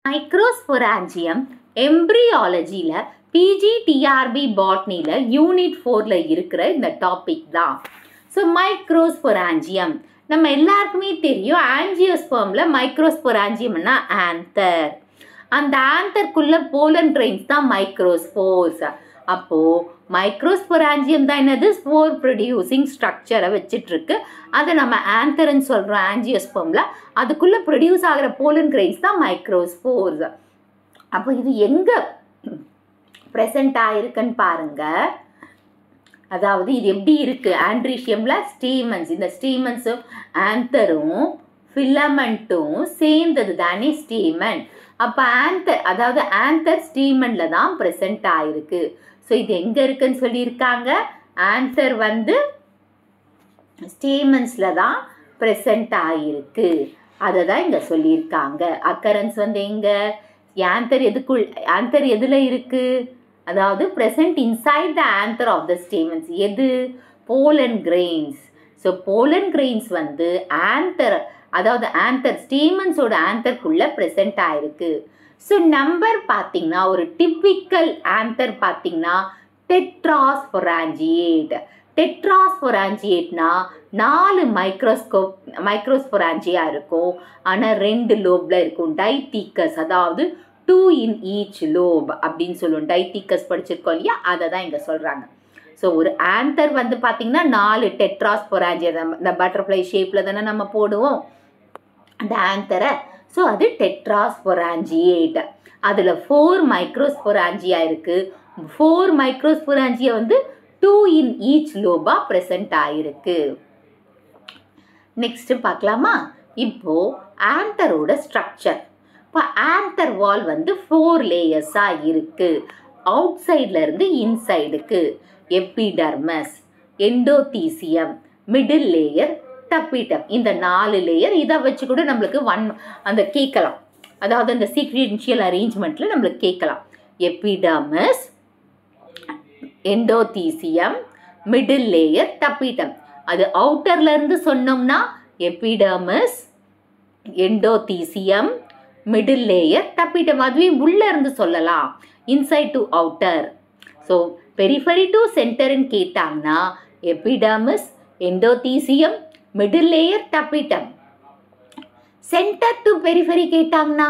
Microsporangium எம்பிரியாலஜியில் PGTRB பாட்னியில் unit 4ல் இருக்கிற இந்த topic தான். ஸோ மைக்ரோஸ்பொராஞ்சியம் நம்ம எல்லாருக்குமே தெரியும். ஆஞ்சியோஸ்பர்மில் மைக்ரோஸ்பொராஞ்சியம்னா ஆந்தர். அந்த ஆந்தர்க்குள்ள போலன் கிரெயின்ஸ் தான் மைக்ரோஸ்போர்ஸ். அப்போது மைக்ரோஸ்பொராஞ்சியம் தான் என்னது, ஸ்போர் ப்ரொடியூசிங் ஸ்ட்ரக்சரை வச்சிட்ருக்கு. அதை நம்ம ஆந்தர்ன்னு சொல்கிறோம் ஆஞ்சியோஸ்பர்மில். அதுக்குள்ளே ப்ரொடியூஸ் ஆகிற போலன் கிரெயின்ஸ் தான் மைக்ரோஸ்போர்ஸ். அப்போ இது எங்கே ப்ரெசண்ட் ஆகிருக்குன்னு பாருங்கள். அதாவது இது எப்படி இருக்குது, ஆண்ட்ரீஷியமில் ஸ்டீமன்ஸ். இந்த ஸ்டீமன்ஸும் ஆந்தரும் ஃபிலமெண்ட்டும் சேர்ந்தது தானே ஸ்டீமன். அப்போ ஆந்தர், அதாவது ஆந்தர் ஸ்டீமனில் தான் ப்ரெசண்ட் ஆகிருக்கு. ஸோ இது எங்கே இருக்குன்னு சொல்லியிருக்காங்க, ஆந்தர் வந்து ஸ்டீமன்ஸில் தான் ப்ரெசண்ட் ஆகிருக்கு. அதை தான் இங்கே சொல்லியிருக்காங்க. அக்கரன்ஸ் வந்து எங்கே, ஆந்தர் எதுக்குள், ஆந்தர் எதில் இருக்குது, அதாவது present inside the anther of the stamens. எது, pollen grains. So pollen grains வந்து ஆந்தர், அதாவது ஆந்தர் ஸ்டீமன்ஸோட ஆந்தர்க்குள்ளே ப்ரெசண்ட் ஆகிருக்கு. ஸோ நம்பர் பார்த்திங்கன்னா ஒரு டிப்பிக்கல் ஆந்தர் பார்த்திங்கன்னா டெட்ராஸ்பொராஞ்சியேட். டெட்ராஸ்பொராஞ்சியேட்னா 4 மைக்ரோஸ்பொராஞ்சியா இருக்கும். ஆனால் 2 லோபில் இருக்கும். டைத்தீக்கஸ், அதாவது 2 in each lobe அப்படின்னு சொல்லுவோம். டைத்தீக்கஸ் படிச்சிருக்கோம் இல்லையா, அதை தான் இங்கே சொல்கிறாங்க. ஸோ ஒரு ஆந்தர் வந்து பார்த்திங்கன்னா 4 டெட்ராஸ்பொராஞ்சியா, இந்த பட்டர்ஃப்ளை ஷேப்பில் தானே நம்ம போடுவோம் அந்த ஆந்தரை. ஸோ அது டெட்ராஸ்பொராஞ்சியேட். அதில் 4 மைக்ரோஸ்பொராஞ்சியா இருக்குது. 4 மைக்ரோஸ்பொராஞ்சியா வந்து 2 in each லோபாக ப்ரெசண்ட் ஆகிருக்கு. நெக்ஸ்ட்டு பார்க்கலாமா. இப்போது ஆந்தரோட ஸ்ட்ரக்சர். இப்போ ஆந்தர் வால் வந்து 4 லேயர்ஸாக இருக்குது. அவுட் சைட்லேருந்து இன்சைடுக்கு எபிடர்மஸ், எண்டோதீசியம், மிடில் லேயர், டப்பிடம். இந்த 4 லேயர். இதை வச்சு கூட நம்மளுக்கு அந்த கேட்கலாம், அதாவது அந்த சீக்வென்ஷியல் அரேஞ்ச்மெண்ட்டில் நம்மளுக்கு கேட்கலாம். Epidermis, endothecium, middle layer, tapetum. அது அவுட்டர்லேருந்து சொன்னோம்னா epidermis, endothecium, middle layer, tapetum. அதுவே உள்ளே இருந்து சொல்லலாம், inside to outer. So periphery to சென்டர்ன்னு கேட்டாங்கன்னா epidermis, endothecium, middle layer, tapetum. Center to periphery கேட்டாங்கன்னா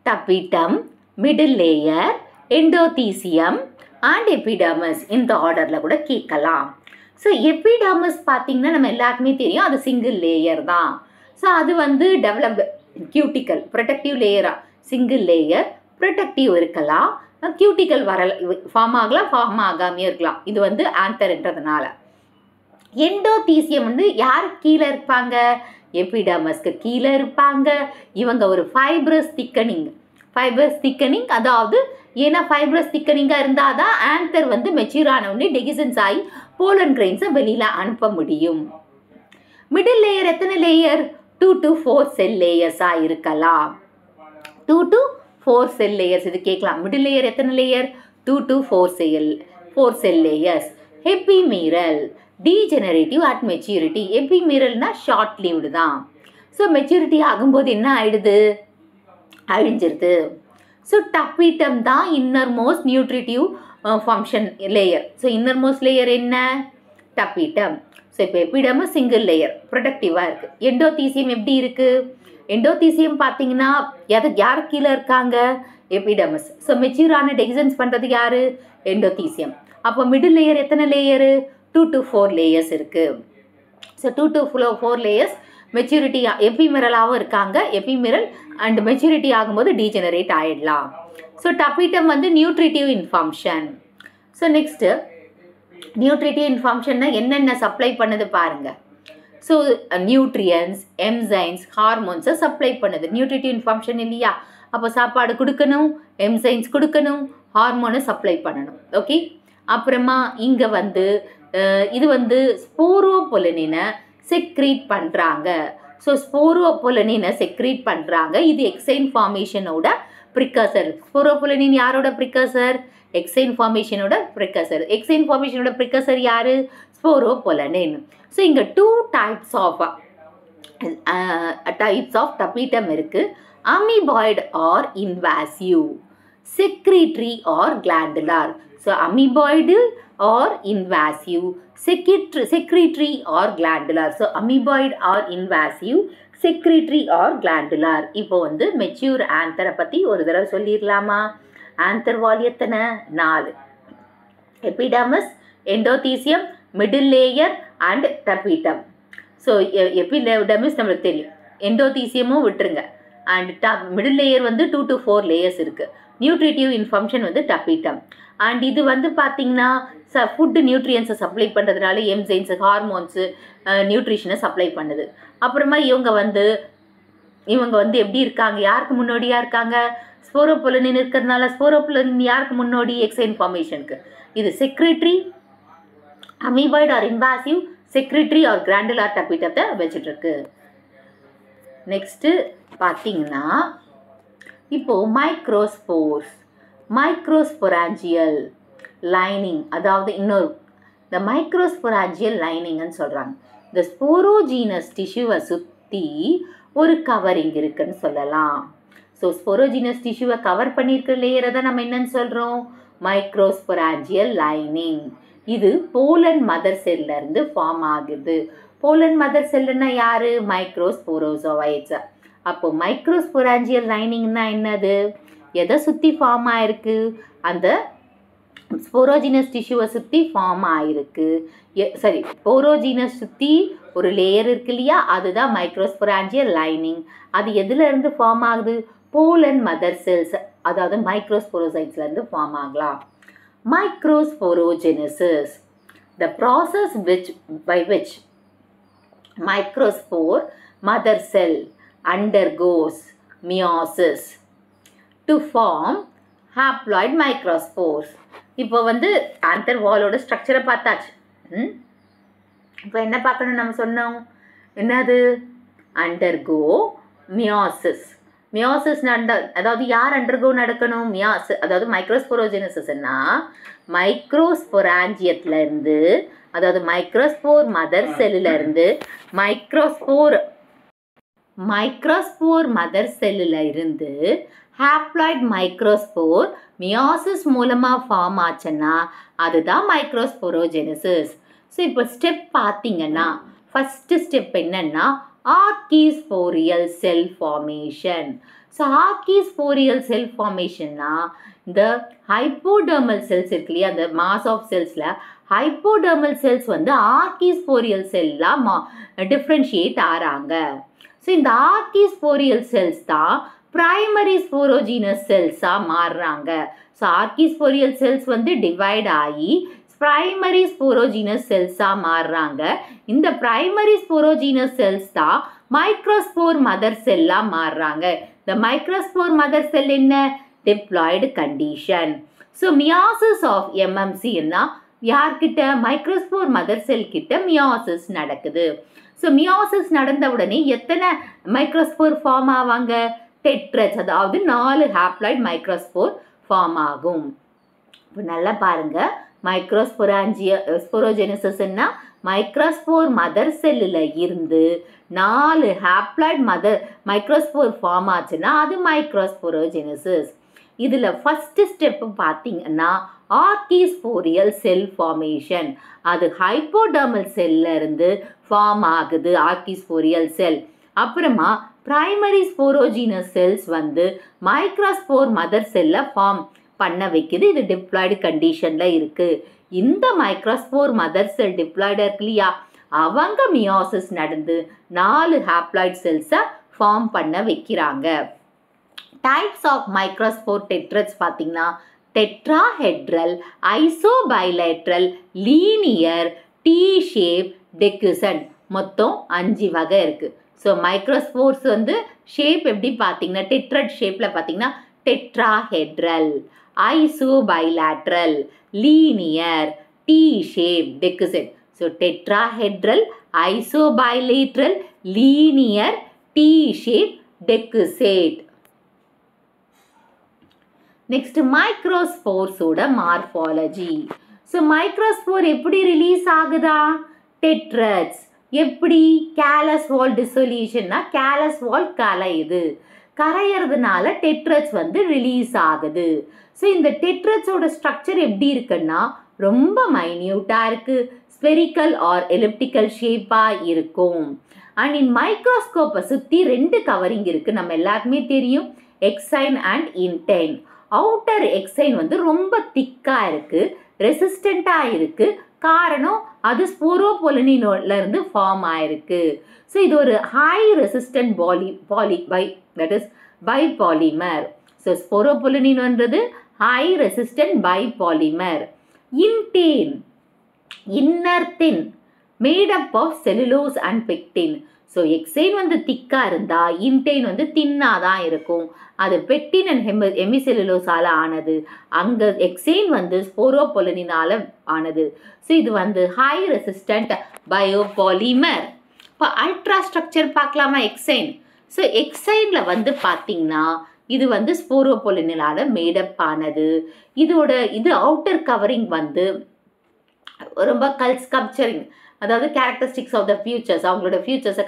tapetum, middle layer, endothecium and epidermis. இந்த ஆர்டரில் கூட கேட்கலாம். ஸோ எபிடர்மஸ் பார்த்திங்கன்னா நம்ம எல்லாருக்குமே தெரியும், அது சிங்கிள் லேயர் தான். ஸோ அது வந்து டெவலப்டு கியூட்டிக்கல் ப்ரொடெக்டிவ் லேயராக, சிங்கிள் லேயர் ப்ரொடெக்டிவ் இருக்கலாம், கியூட்டிக்கல் ஃபார்ம் ஆகலாம், ஃபார்ம் ஆகாமையும் இருக்கலாம். இது வந்து ஆந்தர்ன்றதுனால. எண்டோதீசியம் வந்து யாருக்கு கீழே இருப்பாங்க, எபிடர்மஸ்க்கு கீழே இருப்பாங்க. இவங்க ஒரு ஃபைப்ரஸ் திக்கனிங், அதாவது ஏன்னா ஃபைப்ரஸ் திக்கனிங்காக இருந்தால் தான் ஆந்தர் வந்து மெச்சூர் ஆனவுடனே டெகிசன்ஸ் ஆகி போலன் கிரெயின்ஸை வெளியில் அனுப்ப முடியும். மிடில் லேயர் எத்தனை லேயர், 2 to 4 செல் லேயர்ஸாக இருக்கலாம். 2 to 4 செல் லேயர்ஸ் இது கேட்கலாம். மிடில் லேயர் எத்தனை layer, 2 to 4 cell layers. Ephemeral, degenerative at maturity. எபிமீரல்னா ஷார்ட் லிவ்டு தான். ஸோ மெச்சூரிட்டி ஆகும்போது என்ன ஆகிடுது, அழிஞ்சிருது. ஸோ டப்பிடம் தான் innermost nutritive function layer. So innermost layer என்ன, டப்பிடம். ஸோ இப்போ எபிடர்மஸ் சிங்கிள் லேயர் ப்ரொடக்டிவாக இருக்குது. எண்டோதீசியம் எப்படி இருக்குது, எண்டோதீசியம் பார்த்தீங்கன்னா யார் கீழே இருக்காங்க, எபிடர்மஸ். ஸோ மெச்சூரான டெகிசன்ஸ் பண்ணுறது யார், எண்டோதீசியம். அப்போ மிடில் லேயர் எத்தனை லேயரு, 2 to 4 லேயர்ஸ் இருக்குது. ஸோ 2 to 4 லேயர்ஸ் மெச்சூரிட்டி எபிமிரலாகவும் இருக்காங்க. எபிமிரல் அண்ட் மெச்சூரிட்டி ஆகும்போது டீஜெனரேட் ஆகிடலாம். ஸோ டப்பிடம் வந்து நியூட்ரிட்டிவ் இன்ஃபங்க்ஷன். ஸோ நெக்ஸ்ட்டு நியூட்ரிட்டிவ் இன்ஃபங்க்ஷன்னா என்னென்ன சப்ளை பண்ணுது பாருங்கள். ஸோ நியூட்ரியன்ஸ், என்சைம்ஸ், ஹார்மோன்ஸை சப்ளை பண்ணுது. நியூட்ரிட்டிவ் இன்ஃபங்க்ஷன் இல்லையா, அப்போ சாப்பாடு கொடுக்கணும், என்சைம்ஸ் கொடுக்கணும், ஹார்மோனை சப்ளை பண்ணணும். ஓகே. அப்புறமா இங்கே வந்து இது வந்து ஸ்போரோபொலனினை செக்ரீட் பண்ணுறாங்க. ஸோ ஸ்போரோபொலனினை செக்ரீட் பண்ணுறாங்க. இது எக்ஸைன் ஃபார்மேஷனோட ப்ரிக்கர்சர். ஸ்போரோபொலனின் யாரோட ப்ரிக்கர்சர், எக்ஸைன் ஃபார்மேஷனோட ப்ரிக்கர்சர். எக்ஸைன் ஃபார்மேஷனோட ப்ரிக்கர்சர் யார், ஸ்போரோபொலனின். So, இங்கே 2 types of tapetum இருக்குது. Amoeboid or invasive, secretory or glandular. So amoeboid or invasive, secretory or glandular. So amoeboid or invasive, secretory or glandular. இப்போ வந்து மெச்சூர் ஆந்தரை பற்றி ஒரு தடவை சொல்லிடலாமா? ஆந்தர் வால் எத்தனை? 4. Epidermis, endothecium, middle layer and டபீட்டம். So epidermis நம்மளுக்கு தெரியும், எண்டோதீசியமும் விட்டுருங்க. அண்ட் மிடில் லேயர் வந்து 2 to 4 லேயர்ஸ் இருக்குது. நியூட்ரிட்டிவ் இன்ஃபங்க்ஷன் வந்து டபீட்டம். அண்ட் இது வந்து பார்த்திங்கன்னா ஃபுட்டு நியூட்ரியன்ஸை சப்ளை பண்ணுறதுனால என்சைம்ஸு, ஹார்மோன்ஸு, நியூட்ரிஷனை சப்ளை பண்ணுது. அப்புறமா இவங்க வந்து எப்படி இருக்காங்க, யாருக்கு முன்னோடியாக இருக்காங்க? ஸ்போரோபுலனின் இருக்கிறதுனால ஸ்போரோபுலனின் யாருக்கு முன்னோடி? எக்ஸைன் ஃபார்மேஷனுக்கு. இது secretory, amoeboid or invasive, secretory or glandular டபீட்டத்தை வச்சுட்ருக்கு. நெக்ஸ்ட்டு பார்த்தீங்கன்னா இப்போது மைக்ரோஸ்போர்ஸ், மைக்ரோஸ்பொராஞ்சியல் லைனிங், அதாவது இன்னொரு இந்த மைக்ரோஸ்பொராஞ்சியல் லைனிங்னு சொல்கிறாங்க. இந்த ஸ்போரோஜீனஸ் டிஷ்யூவை சுற்றி ஒரு கவரிங் இருக்குன்னு சொல்லலாம். ஸோ ஸ்போரோஜீனஸ் டிஷ்யூவை கவர் பண்ணியிருக்கிற லேயரை தான் நம்ம என்னன்னு சொல்கிறோம்? மைக்ரோஸ்பொராஞ்சியல் லைனிங். இது போலன் மதர் செல்லேருந்து ஃபார்ம் ஆகுது. போலன் மதர் செல்லுன்னா யார்? மைக்ரோஸ்போரோசோவைட்ஸ். அப்போது மைக்ரோஸ்பொராஞ்சியல் லைனிங்னா என்னது? எதை சுற்றி ஃபார்ம் ஆகிருக்கு? அந்த ஸ்போரோஜீனஸ் டிஷ்யூவை சுற்றி ஃபார்ம் ஆகிருக்கு. ஸ்போரோஜீனஸ் சுற்றி ஒரு லேயர் இருக்கு இல்லையா, அதுதான் மைக்ரோஸ்பொராஞ்சியல் லைனிங். அது எதுலேருந்து ஃபார்ம் ஆகுது? போலன் மதர் செல்ஸ், அதாவது மைக்ரோஸ்போரோசைட்ஸ்லேருந்து ஃபார்ம் ஆகலாம். மைக்ரோஸ்போரோஜெனசிஸ், the process by which microspore mother cell undergoes meiosis to form haploid microspores. இப்போ வந்து ஆந்தர் வாலோட ஸ்ட்ரக்சரை பார்த்தாச்சு. இப்போ என்ன பார்க்கணும் நம்ம சொன்னோம்? என்னது? Undergo meiosis. மியாசிஸ் அதாவது யார் அண்டர்கோ நடக்கணும்? அதாவது மைக்ரோஸ்போரோஜெனசிஸ்னா மைக்ரோஸ்பொராஞ்சியத்துலேருந்து, அதாவது மைக்ரோஸ்போர் மதர் செல்லிலேருந்து மைக்ரோஸ்போர் மதர் செல்லில் இருந்து ஹாப்ளாய்ட் மைக்ரோஸ்போர் மியாசிஸ் மூலமாக ஃபார்ம் ஆச்சுன்னா அதுதான் மைக்ரோஸ்போரோஜெனசிஸ். ஸோ இப்போ ஸ்டெப் பார்த்தீங்கன்னா ஃபஸ்ட்டு ஸ்டெப் என்னன்னா archesporial cell formation. So archesporial cell ஃபார்மேஷன்னா இந்த ஹைப்போடர்மல் செல்ஸ் இருக்கு இல்லையா, அந்த மாஸ் ஆஃப் செல்ஸில் ஹைப்போடர்மல் செல்ஸ் வந்து ஆர்கிஸ்போரியல் செல்லாக டிஃப்ரென்ஷியேட் ஆகிறாங்க. ஸோ இந்த ஆர்கிஸ்போரியல் செல்ஸ் தான் பிரைமரி ஸ்போரோஜீனஸ் செல்ஸாக மாறுறாங்க. ஸோ ஆர்கிஸ்போரியல் செல்ஸ் வந்து டிவைட் ஆகி பிரைமரி ஸ்போரோஜீனஸ் செல்ஸாக மாறுறாங்க. இந்த பிரைமரி ஸ்போரோஜீனஸ் செல்ஸ் தான் மைக்ரோஸ்போர் மதர் செல்லாக மாறுறாங்க. இந்த மைக்ரோஸ்போர் மதர் செல் என்ன? Diploid condition. So meiosis of எம்எம்சின்னா யார்கிட்ட? மைக்ரோஸ்போர் மதர் செல் கிட்ட மியாசிஸ் நடக்குது. ஸோ மியாசிஸ் நடந்த உடனே எத்தனை மைக்ரோஸ்போர் ஃபார்ம் ஆவாங்க? டெட்ரஸ், அதாவது 4 ஹாப்ளாய்டு மைக்ரோஸ்போர் ஃபார்ம் ஆகும். இப்போ நல்லா பாருங்கள், ஸ்போரோஜெனசிஸ்ன்னா மைக்ரோஸ்போர் மதர் செல்லில் இருந்து 4 ஹாப்ளாய்டு மைக்ரோஸ்போர் ஃபார்ம் ஆச்சுன்னா அது மைக்ரோஸ்போரோஜெனசிஸ். இதில் ஃபஸ்ட்டு ஸ்டெப்பு பார்த்தீங்கன்னா ஆர்கிஸ்போரியல் செல் ஃபார்மேஷன். அது ஹைப்போடர்மல் செல்லிருந்து ஃபார்ம் ஆகுது ஆர்கிஸ்போரியல் செல். அப்புறமா பிரைமரி ஸ்போரோஜீனஸ் செல்ஸ் வந்து மைக்ரோஸ்போர் மதர் செல்லை ஃபார்ம் பண்ண வைக்குது. இது டிப்ளாய்டு கண்டிஷனில் இருக்குது. இந்த மைக்ரோஸ்போர் மதர் செல் டிப்ளாய்டு இருக்கு இல்லையா, அவங்க மியாசிஸ் நடந்து 4 ஹாப்ளாய்டு செல்ஸை ஃபார்ம் பண்ண வைக்கிறாங்க. டைப்ஸ் ஆஃப் மைக்ரோஸ்போர் டெட்ரட்ஸ் பார்த்தீங்கன்னா tetrahedral, isobilateral, linear, T shape, டெக்யூசன், மொத்தம் 5 வகை இருக்குது. ஸோ மைக்ரோஸ்போர்ஸ் வந்து ஷேப் எப்படி பார்த்தீங்கன்னா டெட்ரட் ஷேப்பில் பார்த்தீங்கன்னா tetrahedral, isobilateral, linear, T shape, decussate. So tetrahedral, isobilateral, linear, T shape, decussate. Next மைக்ரோஸ்போர்ஸோட மார்ஃபாலஜி. ஸோ மைக்ரோஸ்போர் எப்படி ரிலீஸ் ஆகுதா? டெட்ரட்ஸ் எப்படி? கேலஸ் வால் டிசொல்யூஷன்னா கேலஸ் வால் கலையுது. கரையிறதுனால டெட்ரஸ் வந்து ரிலீஸ் ஆகுது. ஸோ இந்த டெட்ரஸோட ஸ்ட்ரக்சர் எப்படி இருக்குன்னா ரொம்ப மைன்யூட்டாக இருக்குது, ஸ்பெரிக்கல் ஆர் எலிப்டிக்கல் ஷேப்பாக இருக்கும். அண்ட் இன் மைக்ரோஸ்கோப்பை சுற்றி 2 கவரிங் இருக்குது, நம்ம எல்லாருக்குமே தெரியும், exine and intine. Outer exine வந்து ரொம்ப திக்காக இருக்குது, ரெசிஸ்டண்ட்டாக இருக்குது. காரணம் அது ஸ்போரோபொலினிலேருந்து ஃபார்ம் ஆயிருக்கு. ஸோ இது ஒரு ஹை ரெசிஸ்டன்ட் பைபாலிமர். ஸோ ஸ்போரோபொலினின்றது high resistant biopolymer. Intine, inner thin, made up of cellulose and pectin. So exine வந்து திக்காக இருந்தால் இன்டெயின் வந்து தின்னாக தான் இருக்கும். அது பெக்டின் அண்ட் ஹெமிசெல்லுலோஸால் ஆனது. அங்கே எக்ஸைன் வந்து ஸ்போரோபொலினால் ஆனது. ஸோ இது வந்து ஹை ரெசிஸ்டன்ட் பயோபாலிமர். இப்போ அல்ட்ரா ஸ்ட்ரக்சர் பார்க்கலாமா எக்ஸைன். ஸோ எக்ஸைனில் வந்து பார்த்திங்கன்னா இது வந்து ஸ்போரோபொலினால் மேடப் ஆனது. இது அவுட்டர் கவரிங் வந்து ரொம்ப ஸ்கல்ப்சரிங், அதாவது கேரக்டரிஸ்டிக்ஸ் ஆஃப் த ஃபியூச்சர்ஸ், அவங்களோட ஃபியூச்சர்ஸை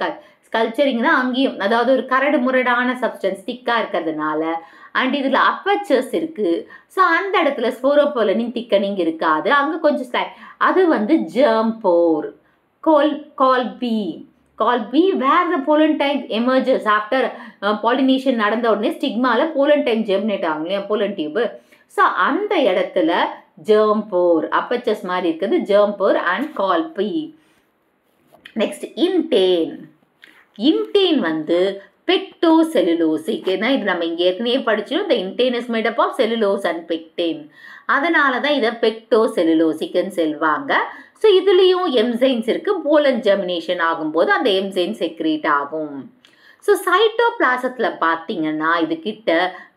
ஸ்கல்ப்சரிங் தான் அங்கேயும். அதாவது ஒரு கரடு முரடான சப்ஸ்டன்ஸ் திக்காக இருக்கிறதுனால. அண்ட் இதில் அப்பச்சர்ஸ் இருக்குது. ஸோ அந்த இடத்துல ஸ்போரோபொலினின் திக்கனிங் இருக்காது, அங்கே கொஞ்சம் அது வந்து ஜெர்ம் போர். கால்பி where the pollen tube emerges after pollination நடந்த உடனே ஸ்டிக்மாவில் போலன் டைப் ஜெர்மினேட் ஆகும் இல்லையா, போலன் டியூபு. ஸோ அந்த இடத்துல ஜெர்ம் போர், அப்பச்சஸ் மாதிரி இருக்குது, germ pore and colpi. Next intine வந்து பெக்டோசெல்லுலோசிக். ஏன்னா இது நம்ம இங்கே ஏற்கனவே படிச்சிடும், இந்த intine is made up of cellulose and pectin. அதனால தான் இதை பெக்டோசெல்லுலோசிக்னு சொல்வாங்க. ஸோ இதுலேயும் எம்சைன்ஸ் இருக்குது, போலன் ஜெர்மினேஷன் ஆகும்போது அந்த எம்சைன் செக்ரேட் ஆகும். ஸோ சைட்டோபிளாசத்தில் பார்த்தீங்கன்னா இதுகிட்ட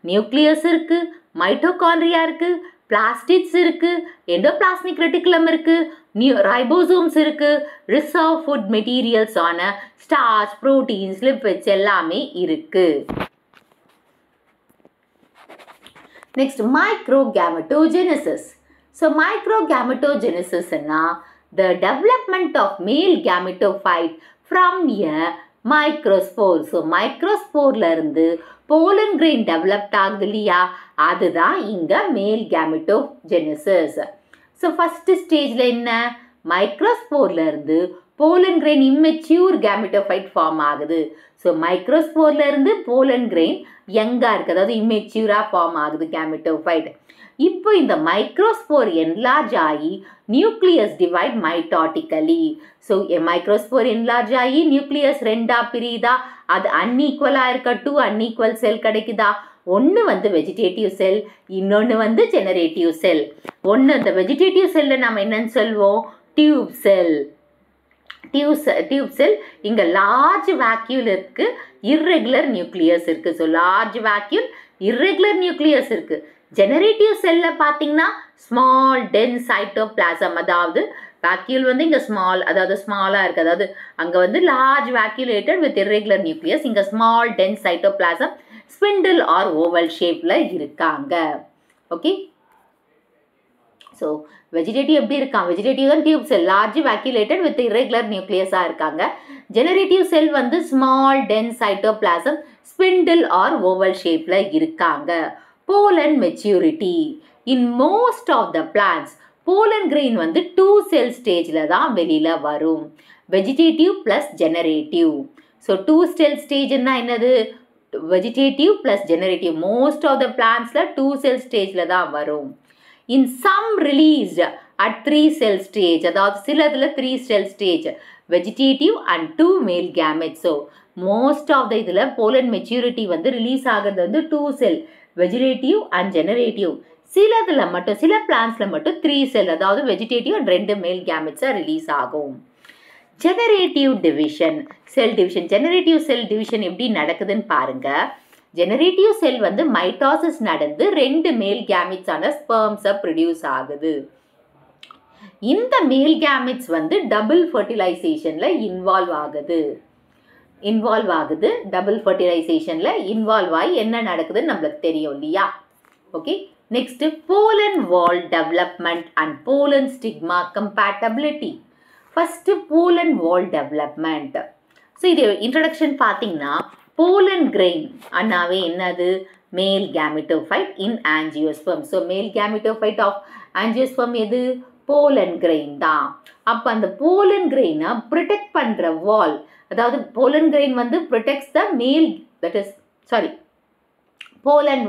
நியூக்ளியஸ் இருக்குது, மைட்டோகாண்ட்ரியா இருக்குது, பிளாஸ்டிட்ஸ் இருக்குது, எண்டோபிளாஸ்மிக் ரெட்டிகுலம் இருக்குது, ரைபோசோம்ஸ் இருக்குது, ரிசர்வ் ஃபுட் மெட்டீரியல்ஸ் ஆன ஸ்டார்ச், ப்ரோட்டீன்ஸ், லிப்பிட்ஸ் எல்லாமே இருக்குது. Next microgametogenesis. ஸோ மைக்ரோகேமெட்டோஜெனிசிஸ்னா the development of male gametophyte from a microspore. So மைக்ரோஸ்போர்ல இருந்து போலன் கிரெயின் டெவலப்ட் ஆகுது இல்லையா, அதுதான் இங்கே மேல் கேமெட்டோஜெனிசிஸ். ஸோ ஃபஸ்ட்டு ஸ்டேஜில் என்ன, மைக்ரோஸ்போர்ல இருந்து pollen grain immature gametophyte form ஆகுது. ஸோ மைக்ரோஸ்போர்ல இருந்து போலன் கிரெயின் யங்காக இருக்குது, அதாவது இம்மெச்சூராக ஃபார்ம் ஆகுது கேமெட்டோஃபைட். இப்போ இந்த மைக்ரோஸ்போர் என்லார்ஜ் ஆகி nucleus divide mitotically. So microspore enlarge ஆகி நியூக்ளியஸ் 2ஆ பிரியுதா, அது அன்ஈக்குவலாக இருக்க 2 அன்ஈக்குவல் செல் கிடைக்குதா. ஒன்று வந்து வெஜிடேட்டிவ் செல், இன்னொன்று வந்து ஜெனரேட்டிவ் செல். இந்த வெஜிடேட்டிவ் செல்லில் நம்ம என்னன்னு சொல்வோம், டியூப் செல். டியூப் செல் இங்கே லார்ஜ் வேக்யூல் இருக்குது, இர்ரெகுலர் நியூக்ளியஸ் இருக்குது. So large vacuole, irregular nucleus இருக்குது. ஜெனரேட்டிவ் செல்லில் பார்த்தீங்கன்னா ஸ்மால் டென்ஸ் சைட்டோபிளாசம், அதாவது வேக்யூல் வந்து இங்கே ஸ்மால், அதாவது ஸ்மாலாக இருக்குது, அதாவது அங்கே வந்து large vacuolated with irregular nucleus, இங்கே small dense cytoplasm spindle or oval ஷேப்பில் இருக்காங்க. ஓகே, ஸோ வெஜிடேட்டிவ் எப்படி இருக்கான், வெஜிடேட்டிவ் தான் tube cell, large vacuolated with irregular நியூக்ளியஸாக இருக்காங்க. ஜெனரேட்டிவ் செல் வந்து small dense cytoplasm spindle or oval ஷேப்பில் இருக்காங்க. pollen maturity. In most of the plants, pollen grain வந்து 2 cell stageல தான் வெளியில வரும். Vegetative plus generative. So 2 cell stage என்னது, vegetative plus generative. Most of the plantsல 2 cell stageல தான் வரும். In some released at 3 cell stage, அதாவது சிலதுல 3 cell stage, vegetative and 2 male gametes. So most of the இதில் pollen maturity வந்து release ஆகிறது வந்து 2 cell, vegetative and generative. சிலதில் மட்டும், சில பிளான்ஸில் மட்டும் 3 செல், அதாவது வெஜிடேட்டிவ் அண்ட் 2 மேல் கேமெட்ஸாக ரிலீஸ் ஆகும். Generative division, cell division. Generative cell division எப்படி நடக்குதுன்னு பாருங்க. ஜெனரேட்டிவ் செல் வந்து மைட்டாசிஸ் நடந்து 2 மேல் கேமெட்ஸான ஸ்பெர்ம்ஸை ப்ரொடியூஸ் ஆகுது. இந்த மேல் கேமெட்ஸ் வந்து டபுள் ஃபர்டிலைசேஷனில் இன்வால்வ் ஆகுது. டபுள் ஃபர்டிலைசேஷனில் இன்வால்வ் ஆகி என்ன நடக்குதுன்னு நம்மளுக்கு தெரியும் இல்லையா. Okay, next pollen wall development and pollen stigma compatibility. First pollen wall development. So இது இன்ட்ரடக்ஷன் பார்த்தீங்கன்னா, pollen grain அண்ணாவே என்னது male gametophyte in angiosperm. So male gametophyte of angiosperm எது pollen grain தான். அப்ப அந்த pollen grain protect பண்ற wall, அதாவது pollen grain வந்து protects the male, that is sorry pollen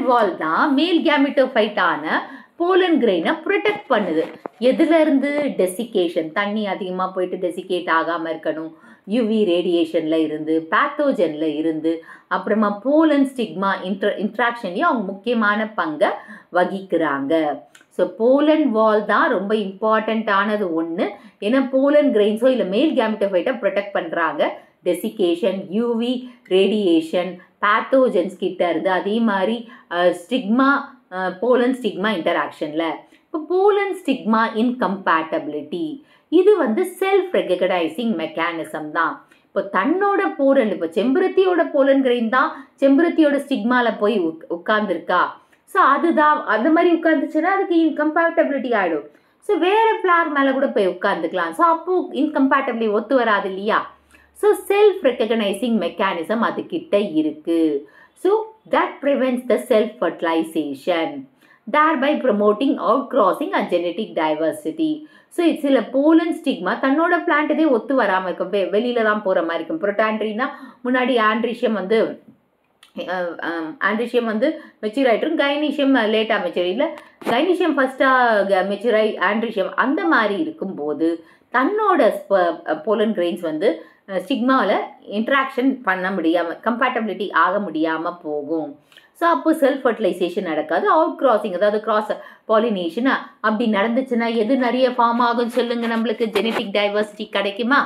wall தான் male gametophyte ஆன pollen grain protect பண்ணுது. எதுல இருந்து desiccation, தண்ணி அதிகமாக போயிட்டு டெசிகேட் ஆகாமல் இருக்கணும், UV ரேடியேஷனில் இருந்து, பேத்தோஜனில் இருந்து, அப்புறமா போலன் ஸ்டிக்மா இன்ட்ராக்ஷன்லேயும் அவங்க முக்கியமான பங்கை வகிக்கிறாங்க. ஸோ போலன் வால் தான் ரொம்ப இம்பார்ட்டண்ட்டானது ஒன்று. ஏன்னா போலன் கிரெயின்ஸோ இல்லை மேல் கேமெட்டோஃபைட்டை ப்ரொடெக்ட் பண்ணுறாங்க டெசிகேஷன், UV ரேடியேஷன், பேத்தோஜன்ஸ் கிட்ட இருந்து, அதே மாதிரி ஸ்டிக்மா போலன் ஸ்டிக்மா இன்டராக்ஷனில். இப்போ போலன் ஸ்டிக்மா இன்கம்பேட்டபிலிட்டி இது வந்து செல்ஃப் ரெகக்னைசிங் மெக்கானிசம் தான். இப்போ தன்னோட போலன், இப்போ செம்பருத்தியோட போலன் கிரெயின் தான் செம்பருத்தியோட ஸ்டிக்மாவில் போய் உட்கார்ந்துருக்கா. ஸோ அதுதான் அந்த மாதிரி உட்காந்துச்சுன்னா அதுக்கு இன்கம்பேட்டபிலிட்டி ஆகிடும். ஸோ வேறு ஃப்ளார் மேலே கூட போய் உட்காந்துக்கலாம். ஸோ அப்போது இன்கம்பேட்டபிலிட்டி ஒத்து வராது இல்லையா. ஸோ செல்ஃப் ரெகக்னைசிங் மெக்கானிசம் அதுக்கிட்ட இருக்குது. So that prevents the self fertilisation, thereby promoting outcrossing and genetic diversity. So சில போலன் ஸ்டிக்மா தன்னோட பிளான்ட் இதே ஒத்து வராமல் இருக்கும், வெளியில தான் போகிற மாதிரி இருக்கும். புரோட்டாண்ட்ரினா முன்னாடி ஆண்ட்ரிஷியம் வந்து மெச்சூர் ஆகிட்டும், கைனீஷியம் லேட்டாக மெச்சூர், இல்லை கைனீஷியம் ஃபஸ்ட்டாக மெச்சூர் ஆகி ஆண்ட்ரிஷியம் அந்த மாதிரி இருக்கும்போது தன்னோட போலன் கிரெயின்ஸ் வந்து ஸ்டிக்மாவில் இன்ட்ராக்ஷன் பண்ண முடியாமல், கம்பேட்டபிலிட்டி ஆக முடியாமல் போகும். ஸோ அப்போ செல்ஃப் ஃபர்டிலைசேஷன் நடக்காது. அவுட் கிராசிங், அதாவது கிராஸ் பாலினேஷன் அப்படி நடந்துச்சுன்னா எது நிறைய ஃபார்ம் ஆகும் சொல்லுங்கள், நம்மளுக்கு ஜெனட்டிக் டைவர்சிட்டி கிடைக்குமா?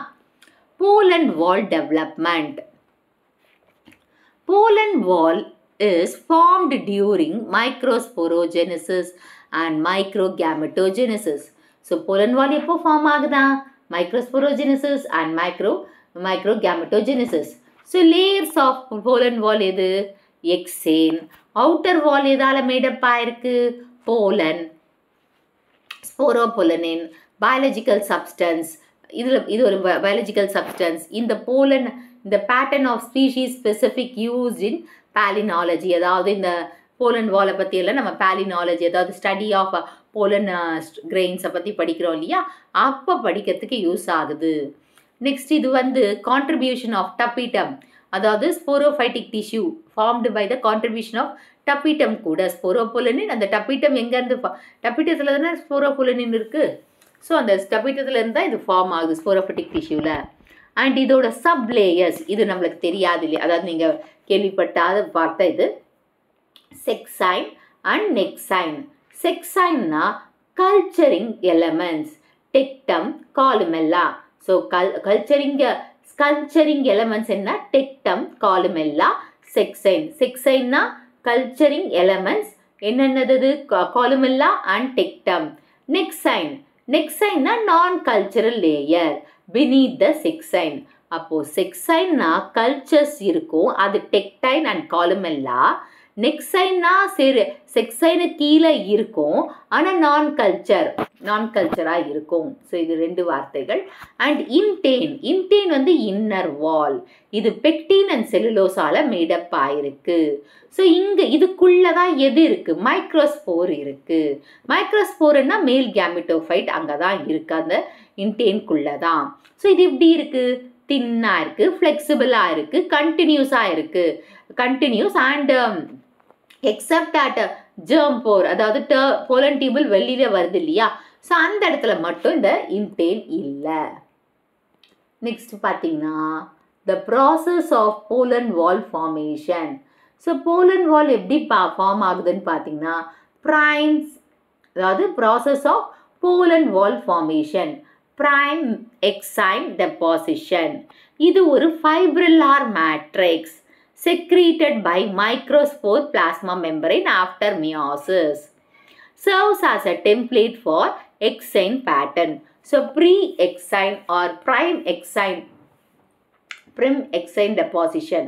Pollen wall development. Pollen wall is formed during microsporogenesis and microgametogenesis. So pollen wall எப்போ ஃபார்ம் ஆகுதா? Microsporogenesis and microgametogenesis. So layers of pollen wall எது? எக்ஸேன். அவுட்டர் வால் எதால் மேடப் ஆயிருக்கு? Pollen, sporopollenin, biological substance. இது ஒரு biological substance. இந்த pollen, இந்த pattern of species specific used in palynology. அதாவது இந்த போலன் வாலை பற்றியெல்லாம் நம்ம பேலினாலஜி, அதாவது ஸ்டடி ஆஃப் போலன் கிரெயின்ஸை பற்றி படிக்கிறோம் இல்லையா, அப்போ படிக்கிறதுக்கு யூஸ் ஆகுது. நெக்ஸ்ட் இது வந்து கான்ட்ரிபியூஷன் ஆஃப் டப்பிட்டம், அதாவது sporophytic tissue formed by the contribution of tapetum கூட. ஸ்போரோபோலனின் அந்த டப்பிட்டம் எங்கேருந்து, டப்பிட்டத்தில் தானே ஸ்போரோபோலனின் இருக்குது. ஸோ அந்த டப்பிட்டத்தில் இருந்தால் இது ஃபார்ம் ஆகுது ஸ்போரோஃபைட்டிக் டிஷ்யூவில். அண்ட் இதோட சப் லேயர்ஸ், இது நம்மளுக்கு தெரியாது இல்லையா, அதாவது நீங்கள் கேள்விப்பட்டாத வார்த்தை இது, செக்சைன் அண்ட் நெக்சைன். செக்சைன்னா culturing elements, tectum, columella. So culturing elements என்ன? Tectum, columella, sexine. செக்சைன்னா கல்ச்சரிங் எலமெண்ட்ஸ் என்னென்னது? Columella and tectum. நெக்சைன்னா non cultural layer beneath the sexine. அப்போது செக்சைன்னா கல்ச்சர்ஸ் இருக்கும், அது டெக்டைன் அண்ட் காலுமெல்லா. நெக்சைன்னா சரி செக்சைனு கீழே இருக்கும், ஆனால் நான் கல்ச்சராக இருக்கும். ஸோ இது ரெண்டு வார்த்தைகள். அண்ட் இன்டெயின் வந்து இன்னர் வால், இது பெக்டின் அண்ட் செல்லுலோஸால் மேடப் ஆயிருக்கு. ஸோ இங்கே இதுக்குள்ளே தான் எது இருக்குது? மைக்ரோஸ்போர் இருக்குது. மைக்ரோஸ்போர்னா மேல் கேமெட்டோஃபைட் அங்கே தான் இருக்குது, அந்த இன்டெயின்குள்ளே தான். ஸோ இது எப்படி இருக்குது? தின்னாக இருக்குது, ஃப்ளெக்சிபிளாக இருக்குது, கண்டினியூஸாக இருக்குது. Continuous and except at germ pore, அதாவது போலன் டியூபிள் வெளியில் வருது இல்லையா, ஸோ அந்த இடத்துல மட்டும் இந்த இன்டெயின் இல்லை. நெக்ஸ்ட் பார்த்தீங்கன்னா the process of pollen wall formation. So pollen wall எப்படி ஃபார்ம் ஆகுதுன்னு பார்த்தீங்கன்னா ப்ரைம்ஸ், அதாவது process of pollen wall formation, prime exine deposition. இது ஒரு fibrillar matrix secreted by microspore plasma membrane after meiosis. Serves as a template for exine pattern. So pre-exine or prime exine deposition.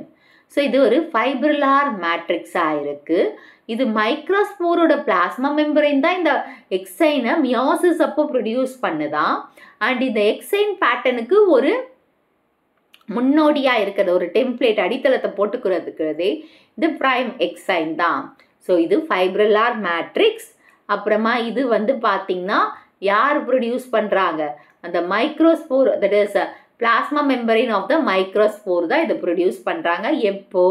So இது ஒரு ஃபைப்ரில்லார் மேட்ரிக்ஸாக இருக்குது. இது மைக்ரோஸ்போரோட plasma membrane தான் இந்த எக்ஸைனை meiosis அப்போ ப்ரொடியூஸ் பண்ணுதான். அண்ட் இந்த எக்ஸைன் பேட்டர்னுக்கு ஒரு முன்னோடியாக இருக்கிறது ஒரு டெம்ப்ளேட் அடித்தளத்தை போட்டுக்கிறதுக்கிறதே இது ப்ரைம் எக்ஸைன் தான். ஸோ இது ஃபைப்ரில்லார் மேட்ரிக்ஸ். அப்புறமா இது வந்து பார்த்திங்கன்னா யார் ப்ரொடியூஸ் பண்ணுறாங்க, அந்த microspore, that is plasma membrane of the microspore தான் இதை ப்ரொடியூஸ் பண்ணுறாங்க. எப்போ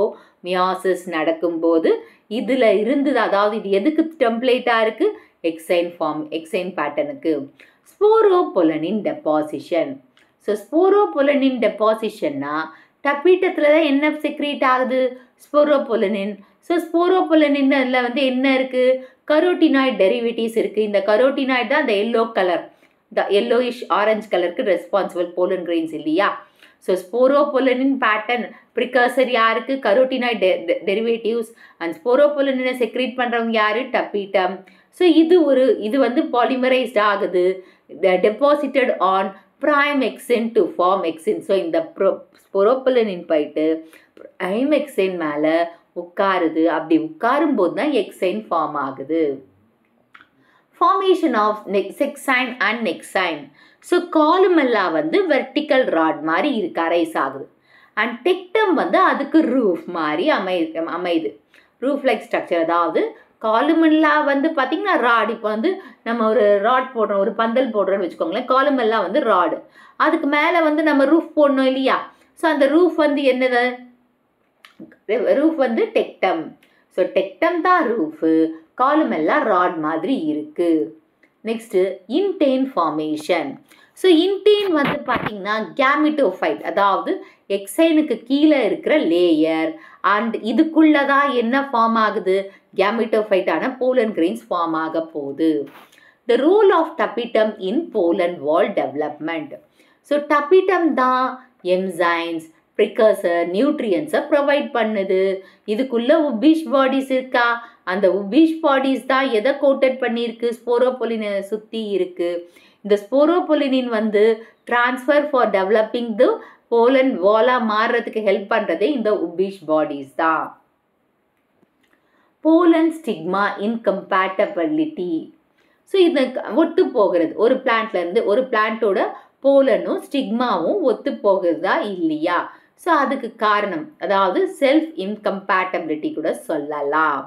மியாசிஸ் நடக்கும்போது இதில் இருந்தது, அதாவது இது எதுக்கு டெம்ப்ளேட்டாக இருக்குது, எக்ஸைன் ஃபார்ம், எக்ஸைன் பேட்டர்னுக்கு. Sporopollenin deposition. ஸோ ஸ்போரோபொலனின் டெபாசிஷன்னா டப்பீட்டத்தில் தான் என்ன செக்ரேட் ஆகுது, ஸ்போரோபொலனின். ஸோ ஸ்போரோபொலனின் அதில் வந்து என்ன இருக்குது, கரோட்டினாய்ட் டெரிவேட்டிவ்ஸ் இருக்குது. இந்த கரோட்டினாய்ட் தான் அந்த yellow colour, the yellowish orange கலருக்கு ரெஸ்பான்சிபிள் போலன் கிரெயின்ஸ் இல்லையா. ஸோ ஸ்போரோபொலனின் பேட்டர்ன் ப்ரிகர்சர் யாருக்கு, கரோட்டினாய்ட் டெரிவேட்டிவ்ஸ். அண்ட் ஸ்போரோபொலனினை செக்ரேட் பண்ணுறவங்க யார், டப்பீட்டம். ஸோ இது வந்து பாலிமரைஸ்ட் ஆகுது, டெபாசிட்டட் ஆன் ப்ரைம் எக்ஸின் டு ஃபார்ம் எக்ஸின். ஸோ இந்த ஸ்போரோபொலனின் போயிட்டு ப்ரைம் எக்ஸைன் மேலே உட்காருது. அப்படி உட்காரும் போது தான் எக்ஸைன் ஃபார்ம் ஆகுது. Formation of sexine and nexine. So columella வந்து வெர்டிக்கல் ராட் மாதிரி இருக்கு, அரைஸ் ஆகுது. அண்ட் டெக்டம் வந்து அதுக்கு ரூஃப் மாதிரி அமையுது, ரூஃப் லைக் ஸ்ட்ரக்சர். அதாவது காலுமெல்லா வந்து பார்த்திங்கன்னா ராட், இப்போ வந்து நம்ம ஒரு ராட் போடுறோம், ஒரு பந்தல் போடுறோன்னு வச்சுக்கோங்களேன், காலுமெல்லா வந்து ராடு, அதுக்கு மேலே வந்து நம்ம ரூஃப் போடணும் இல்லையா. ஸோ அந்த ரூஃப் வந்து என்னது, ரூஃப் வந்து டெக்டம். ஸோ டெக்டம் தான் ரூஃபு, காலுமெல்லா ராட் மாதிரி இருக்குது. Next intine formation. So intine வந்து பார்த்திங்கன்னா கேமிட்டோஃபைட், அதாவது எக்ஸைனுக்கு கீழே இருக்கிற லேயர். அண்ட் இதுக்குள்ளே தான் என்ன ஃபார்ம் ஆகுது, கேமிட்டோஃபைட்டான போலன் கிரெயின்ஸ் ஃபார்ம் ஆக போகுது. The role of tapetum in pollen wall development. So tapetum தான் என்சைம்ஸ், ப்ரிகர்சர், நியூட்ரியன்ஸை ப்ரொவைட் பண்ணுது. இதுக்குள்ளே உப்பிஷ் பாடிஸ் இருக்கா, அந்த உப்பிஷ் பாடிஸ் தான் எதை கோட்டட் பண்ணியிருக்கு, ஸ்போரோபொலினை சுற்றி இருக்குது. இந்த ஸ்போரோபொலினின் வந்து transfer for developing the pollen வாலாக மாறுறதுக்கு ஹெல்ப் பண்ணுறதே இந்த உப்பிஷ் பாடிஸ் தான். Pollen stigma incompatibility. ஸோ இது ஒத்து போகிறது, ஒரு பிளான்ட்லேருந்து ஒரு பிளான்ட்டோட போலனும் ஸ்டிக்மாவும் ஒத்து போகுதா இல்லையா. ஸோ அதுக்கு காரணம், அதாவது செல்ஃப் இன்கம்பேட்டபிலிட்டி கூட சொல்லலாம்.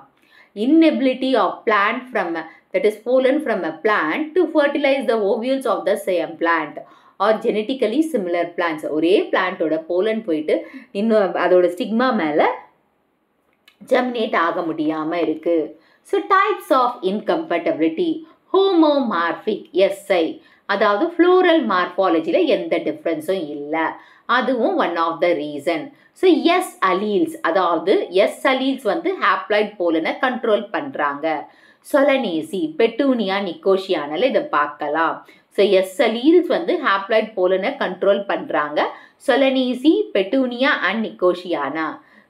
inability of plant from that is pollen from a plant to fertilize the ovules of the same plant or genetically similar plants. ஒரே பிளான்ட்டோட போலன் போயிட்டு இன்னும் அதோட ஸ்டிக்மா மேலே ஜெர்மினேட் ஆக முடியாமல் இருக்குது. So types of incompatibility. Homomorphic SI, அதாவது floral மார்பாலஜியில் எந்த டிஃப்ரென்ஸும் இல்லை, அதுவும் one of the reason. So S alleles, அதாவது எஸ் அலீல்ஸ் வந்து ஹாப்ளாய்ட் போலனை கண்ட்ரோல் பண்ணுறாங்க. சொலனேசி, பெட்டூனியா, நிக்கோஷியானில் இதை பார்க்கலாம். ஸோ எஸ் அலீல்ஸ் வந்து ஹாப்ளாய்ட் போலனை கண்ட்ரோல் பண்ணுறாங்க, Solanaceae, petunia and Nicotiana.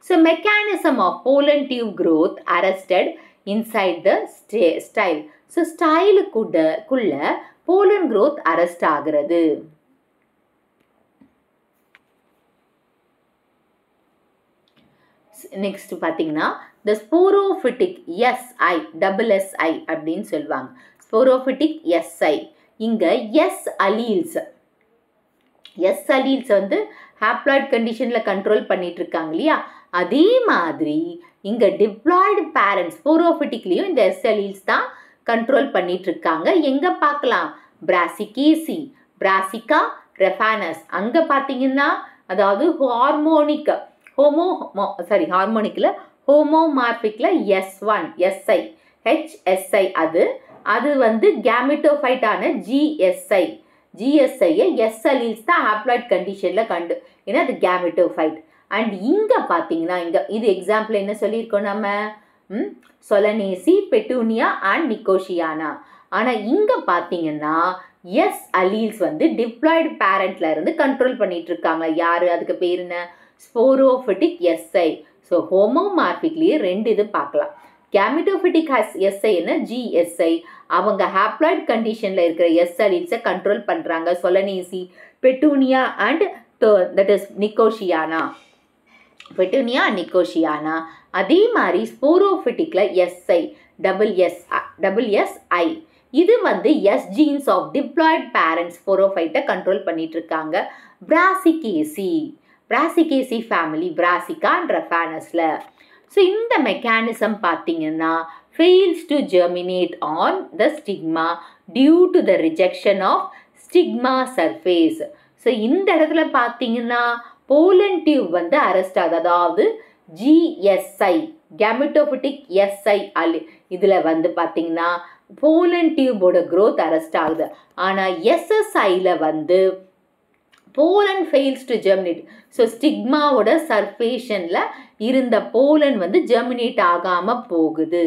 So mechanism of pollen tube growth arrested inside the style. So ஸ்டைலுக்குள்ள போலன் க்ரோத் அரெஸ்ட் ஆகிறது. நெக்ஸ்ட் பார்த்தீங்கன்னா த ஸ்போரோஃபிட்டிக் எஸ்ஐ, SI அப்படின்னு சொல்லுவாங்க. ஸ்போரோஃபிட்டிக் எஸ்ஐ, இங்கே எஸ் அலீல்ஸ் வந்து ஹாப்ளாய்ட் கண்டிஷனில் கண்ட்ரோல் பண்ணிட்டு இருக்காங்க இல்லையா. அதே மாதிரி இங்கே டிப்ளாய்டு பேரண்ட்ஸ் ஸ்போரோஃபிட்டிக்லேயும் இந்த எஸ் அலீல்ஸ் தான் கண்ட்ரோல் பண்ணிட்டு இருக்காங்க. எங்கே பார்க்கலாம், பிராசிகேசி, பிராசிகா ரெஃபானஸ். அங்கே பார்த்தீங்கன்னா அதாவது ஹார்மோனிக்கில் ஹோமோமார்பிக்கில் S1 SI HSI, அது வந்து கேமிட்டோஃபைட்டான GSIயை எஸ் அலீல்ஸ் தான் ஹாப்ளாய்ட் கண்டிஷனில் ஏன்னா அது கேமிட்டோஃபைட். அண்ட் இங்கே பார்த்தீங்கன்னா இது எக்ஸாம்பிள் என்ன சொல்லியிருக்கோம் நம்ம, சொலனேசி, பெட்டூனியா அண்ட் நிக்கோஷியானா. ஆனால் இங்கே பார்த்தீங்கன்னா எஸ் அலீல்ஸ் வந்து டிப்ளாய்டு பேரண்ட்ல இருந்து கண்ட்ரோல் பண்ணிட்டு இருக்காங்க. யாரு, அதுக்கு பேர் என்ன, ஸ்போரோஃபிட்டிக் எஸ்ஐ. ஸோ ஹோமோமார்பிக்லேயே ரெண்டு இது பார்க்கலாம். கேமிட்டோஃபிட்டிக் எஸ்ஐ என்ன, GSI, அவங்க ஹாப்ளாய்ட் கண்டிஷனில் இருக்கிற எஸ் அலீல்ஸை கண்ட்ரோல் பண்ணுறாங்க, Solanaceae, petunia and that is Nicotiana, Nicotiana. அதே மாதிரி ஸ்போரோஃபிட்டிக்கில் SI இது வந்து S genes of diploid parents ஸ்போரோஃபைட்டை கண்ட்ரோல் பண்ணிட்டு இருக்காங்க. பிராசிகேசி பிராசிகேசி ஃபேமிலி பிராசிகான்ற ஃபேனஸில். ஸோ இந்த மெக்கானிசம் பார்த்தீங்கன்னா fails to germinate on the stigma due to the rejection of stigma surface. So இந்த இடத்துல பார்த்தீங்கன்னா போலன் டியூப் வந்து அரெஸ்ட் ஆகுது. அதாவது GSI கேமெட்டோபிட்டிக் SI இதில் வந்து பார்த்தீங்கன்னா போலன் டியூபோட growth அரெஸ்ட் ஆகுது. ஆனால் SSIயில் வந்து pollen fails to germinate. So ஸ்டிக்மாவோட சர்ஃபேஷனில் இருந்த போலன் வந்து ஜெர்மினேட் ஆகாமல் போகுது.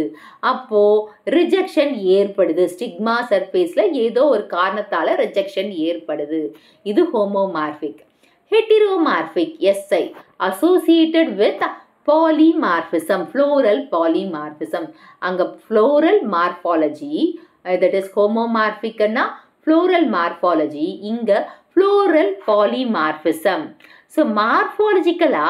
அப்போது ரிஜெக்ஷன் ஏற்படுது. ஸ்டிக்மா சர்ஃபேஸில் ஏதோ ஒரு காரணத்தால் ரிஜெக்ஷன் ஏற்படுது. இது homomorphic. Heteromorphic SI associated with polymorphism, floral polymorphism. அங்கே ஃப்ளோரல் மார்ஃபாலஜி, தட் இஸ் ஹோமோமார்பிக்னா ஃப்ளோரல் மார்ஃபாலஜி, இங்கே floral polymorphism. So morphologically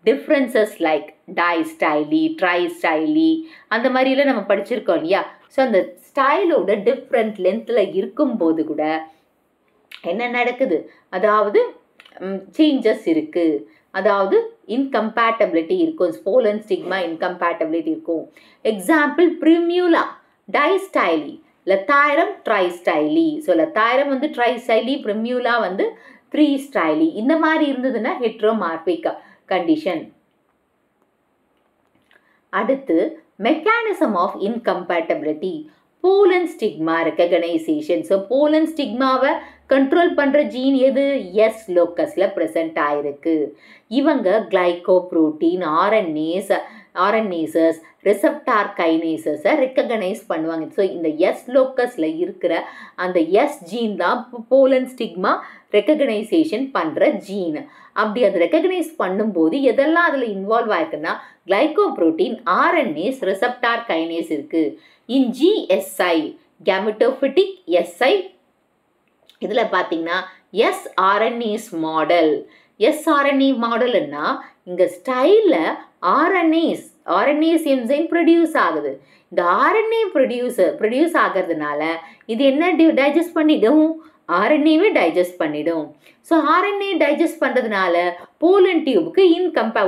differences like distyly, tristyly அந்த மாதிரிலாம் நம்ம படிச்சிருக்கோம் இல்லையா. ஸோ அந்த ஸ்டைலோட டிஃப்ரெண்ட் லென்த்தில் இருக்கும்போது கூட என்ன நடக்குது, அதாவது சேஞ்சஸ் இருக்குது. அதாவது இன்கம்பேட்டபிலிட்டி இருக்கும், போலன் ஸ்டிக்மா இன்கம்பேட்டபிலிட்டி இருக்கும். Example Primula distyly, Lythrum tristyly. So Lythrum வந்து ட்ரைஸ்டைலி, பிரிமியூலா வந்து த்ரீஸ்டைலி. இந்த மாதிரி இருந்ததுன்னா ஹெட்ரோமார்பிக் கண்டிஷன். அடுத்து mechanism of incompatibility, pollen stigma recognition. So pollen ஸ்டிக்மாவை கண்ட்ரோல் பண்ணுற ஜீன் எது? எஸ் லோக்கஸில் ப்ரெசென்ட் ஆயிருக்கு. இவங்க கிளைகோப்ரோட்டீன், ஆர்என்ஏசஸ், ரிசப்டார் கைனேசஸை ரெக்கக்னைஸ் பண்ணுவாங்க. ஸோ இந்த எஸ் லோக்கஸில் இருக்கிற அந்த எஸ் ஜீன் தான் போலன் ஸ்டிக்மா ரெக்கக்னைசேஷன் பண்ணுற ஜீன். அப்படி அதை ரெக்கக்னைஸ் பண்ணும்போது எதெல்லாம் அதில் இன்வால்வ் ஆயிருக்குன்னா கிளைகோப்ரோட்டீன், ஆர்என்ஏஸ், ரிசப்டார் கைனேஸ் இருக்குது. இன் GSI கேமெட்டோபிட்டிக் SI இதில் பார்த்தீங்கன்னா sRNAs மாடல். sRNA மாடல்னா இங்கே ஸ்டைலில் RNAs என்சைம் ப்ரொடியூஸ் ஆகுது. இந்த RNA ப்ரொடியூஸ் ஆகிறதுனால இது என்ன டைஜஸ்ட் பண்ணிடும்? RNAவே டைஜஸ்ட் பண்ணிடும். ஸோ RNA டைஜஸ்ட் பண்ணுறதுனால போலன் டியூபுக்கு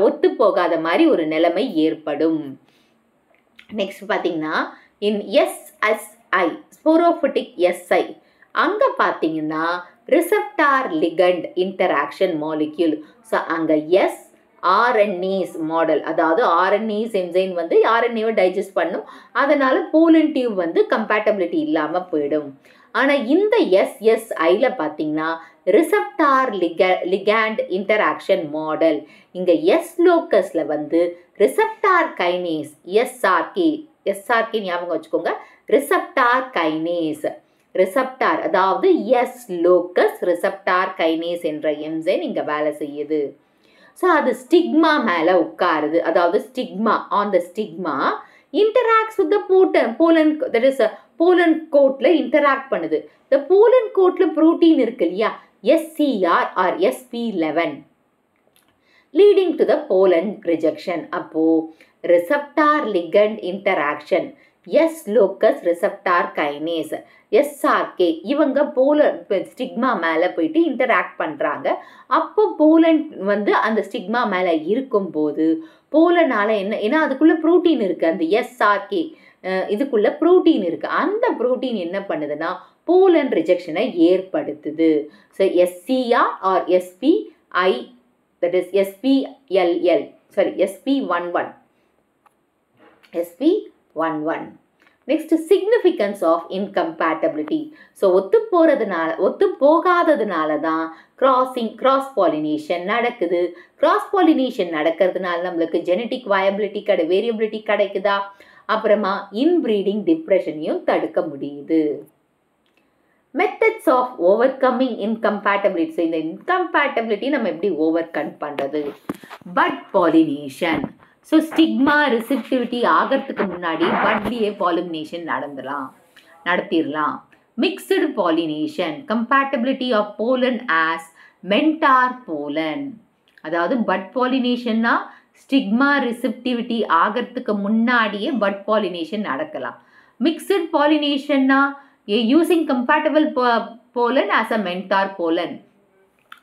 ஒத்து போகாத மாதிரி ஒரு நிலைமை ஏற்படும். நெக்ஸ்ட் பார்த்தீங்கன்னா இன் SSI ஸ்போரோஃபிட்டிக் SI அங்கே பார்த்தீங்கன்னா receptor ligand interaction molecule. So அங்கே sRNAs மாடல், அதாவது RNAs என்சைம் வந்து RNAவை டைஜஸ்ட் பண்ணும். அதனால் போலன் டியூப் வந்து கம்பேட்டபிலிட்டி இல்லாமல் போயிடும். ஆனால் இந்த SSIல பார்த்தீங்கன்னா ரிசப்டார் லிகண்ட் இன்டராக்ஷன் மாடல். இங்கே எஸ் லோக்கஸில் வந்து ரிசப்டார் கைனேஸ் SRK ஞாபகம் வச்சுக்கோங்க, ரிசப்டார் கைனேஸ். ரிசப்டார் அதாவது எஸ் லோக்கஸ் ரிசப்டார் கைனேஸ் என்ற என்சைம் இங்கே வேலை செய்யுது. ஸோ அது ஸ்டிக்மா மேலே உட்காருது. அதாவது stigma on the stigma interacts with pollen, that is pollen கோட்டில் இன்டராக்ட் பண்ணுது. இந்த போலன் கோட்டில் புரோட்டீன் இருக்கு இல்லையா, SCR or SP11 leading to the pollen rejection. அப்போது receptor ligand interaction, S locus receptor kinase, SRK இவங்க போலன் ஸ்டிக்மா மேலே போயிட்டு இன்டராக்ட் பண்ணுறாங்க. அப்போ போலன் வந்து அந்த ஸ்டிக்மா மேலே இருக்கும்போது போலனால் என்ன, ஏன்னா அதுக்குள்ளே ப்ரோட்டீன் இருக்குது, அந்த SRK இதுக்குள்ளே ப்ரோட்டீன் இருக்குது. அந்த ப்ரோட்டீன் என்ன பண்ணுதுன்னா போலன் ரிஜெக்ஷனை ஏற்படுத்துது. So SCR or SPI, that is SPLL, sorry SP11. Next significance of incompatibility. So ஒத்து போகாததுனால தான் கிராஸ் பாலினேஷன் நடக்குது. கிராஸ் பாலினேஷன் நடக்கிறதுனால நம்மளுக்கு ஜெனட்டிக் வேரியபிலிட்டி கிடைக்குதா, அப்புறமா இன்பிரீடிங் டிப்ரெஷனையும் தடுக்க முடியுது. Methods of overcoming incompatibility. இந்த இன்கம்பேட்டபிலிட்டி நம்ம எப்படி ஓவர் கம் பண்ணுறது? Bud pollination. So stigma receptivity ஆகிறதுக்கு முன்னாடி பட்லேயே பாலினேஷன் நடத்திடலாம். Mixed pollination, compatibility of pollen as mentor pollen. அதாவது பட் பாலினேஷன்னா ஸ்டிக்மா ரிசெப்டிவிட்டி ஆகிறதுக்கு முன்னாடியே பட் பாலினேஷன் நடக்கலாம். மிக்சடு பாலினேஷன்னா using compatible pollen as a mentor pollen.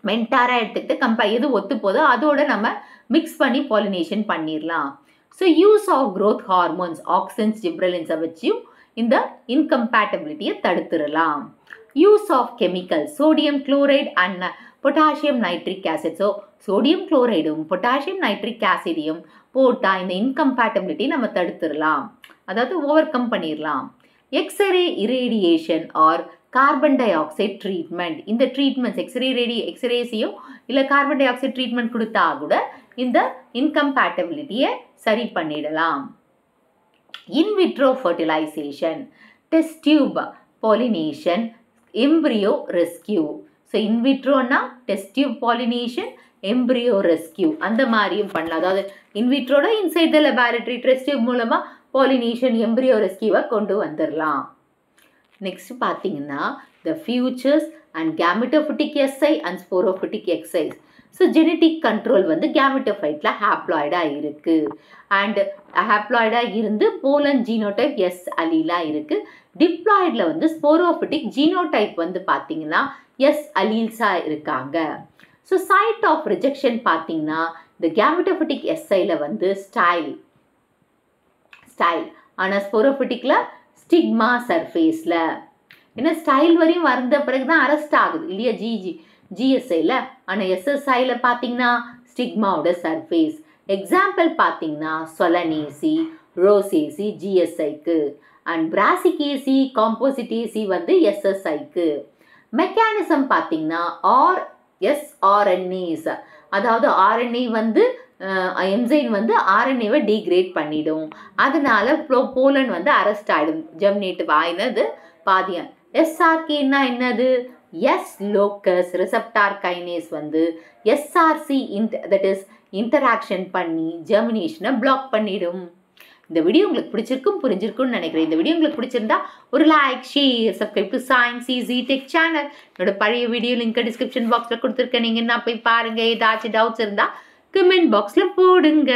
மென்டாராக எடுத்துக்கிட்டு எது ஒத்து போதோ அதோட நம்ம மிக்ஸ் பண்ணி பாலினேஷன் பண்ணிடலாம். So use of growth hormones auxins ஜிப்ரலின்ஸை வச்சியும் இந்த இன்கம்பேட்டபிலிட்டியை தடுத்துடலாம். Use of chemical sodium chloride and potassium nitric acid. So sodium குளோரைடும் பொட்டாசியம் நைட்ரிக் ஆசிடையும் போட்டால் இந்த இன்கம்பேட்டபிலிட்டி நம்ம தடுத்துடலாம், அதாவது ஓவர் கம் பண்ணிடலாம். X-ray irradiation or carbon dioxide treatment. இந்த ட்ரீட்மெண்ட்ஸ் எக்ஸ்ரேஸையோ இல்லை கார்பன் டை ஆக்சைடு ட்ரீட்மெண்ட் கொடுத்தா கூட இந்த இன்கம்பேட்டபிலிட்டியை சரி பண்ணிடலாம். In vitro fertilization, test tube pollination, embryo rescue. So இன்விட்ரோனா test tube pollination, embryo rescue அந்த மாதிரியும் பண்ணலாம். அதாவது இன்விட்ரோட inside the laboratory test tube மூலமாக பாலினேஷன் எம்ப்ரியோ ரெஸ்கியூவை கொண்டு வந்துடலாம். நெக்ஸ்ட் பார்த்தீங்கன்னா the features and gametophytic SI and sporophytic எக்ஸைஸ். ஸோ ஜெனட்டிக் கண்ட்ரோல் வந்து கேமெட்டோஃபைட்டில் ஹாப்ளாய்டாக இருக்குது அண்ட் ஹாப்ளாய்டாக இருந்து போலன் ஜீனோடைப் எஸ் அலீலாக இருக்குது. டிப்ளாய்டில் வந்து ஸ்போரோஃபிட்டிக் ஜீனோடைப் வந்து பார்த்தீங்கன்னா எஸ் அலீல்ஸாக இருக்காங்க. ஸோ சைட் ஆஃப் ரிஜெக்ஷன் பார்த்தீங்கன்னா இந்த கேமெட்டோஃபிட்டிக் எஸ்ஐயில் வந்து ஸ்டைல் ஆனால் ஸ்போரோஃபிட்டிக்கில் ஸ்டிக்மா சர்ஃபேஸில். ஏன்னா ஸ்டைல் வரையும் வந்த பிறகு தான் அரெஸ்ட் ஆகுது இல்லையா ஜிஎஸ்ஐயில். ஆனால் எஸ்எஸ்ஐயில் பார்த்தீங்கன்னா ஸ்டிக்மாவோட சர்ஃபேஸ். எக்ஸாம்பிள் பார்த்தீங்கன்னா சொலனேசி, ரோசேசி ஜிஎஸ்ஐக்கு அண்ட் பிராசிகேசி, காம்போசிட்டேசி வந்து எஸ்எஸ்ஐக்கு. மெக்கானிசம் பார்த்தீங்கன்னா எஸ்ஆர்என்ஏஸ், அதாவது ஆர்என்ஏ வந்து என்சைம் வந்து ஆர்என்ஏவை டீக்ரேட் பண்ணிடும், அதனால போலன் வந்து அரெஸ்ட் ஆகிடும், ஜெர்மினேட்டிவ் ஆயினது பாதியம். எஸ்ஆர்கேன்னா என்னது? எஸ் லோக்கஸ் ரிசப்டார் கைனேஸ் வந்து எஸ்ஆர்சி தட் இஸ் இன்டராக்ஷன் பண்ணி ஜெர்மினேஷனை பிளாக் பண்ணிடும். இந்த வீடியோ உங்களுக்கு பிடிச்சிருக்கும் புரிஞ்சிருக்கும்னு நினைக்கிறேன். இந்த வீடியோ உங்களுக்கு பிடிச்சிருந்தா ஒரு like, share, subscribe to science easy tech channel. என்னோட பழைய வீடியோ லிங்க் டிஸ்கிரிப்ஷன் பாக்ஸில் கொடுத்துருக்கேன், நீங்கள் என்ன போய் பாருங்கள். ஏதாச்சும் டவுட்ஸ் இருந்தால் கமெண்ட் பாக்ஸில் போடுங்க.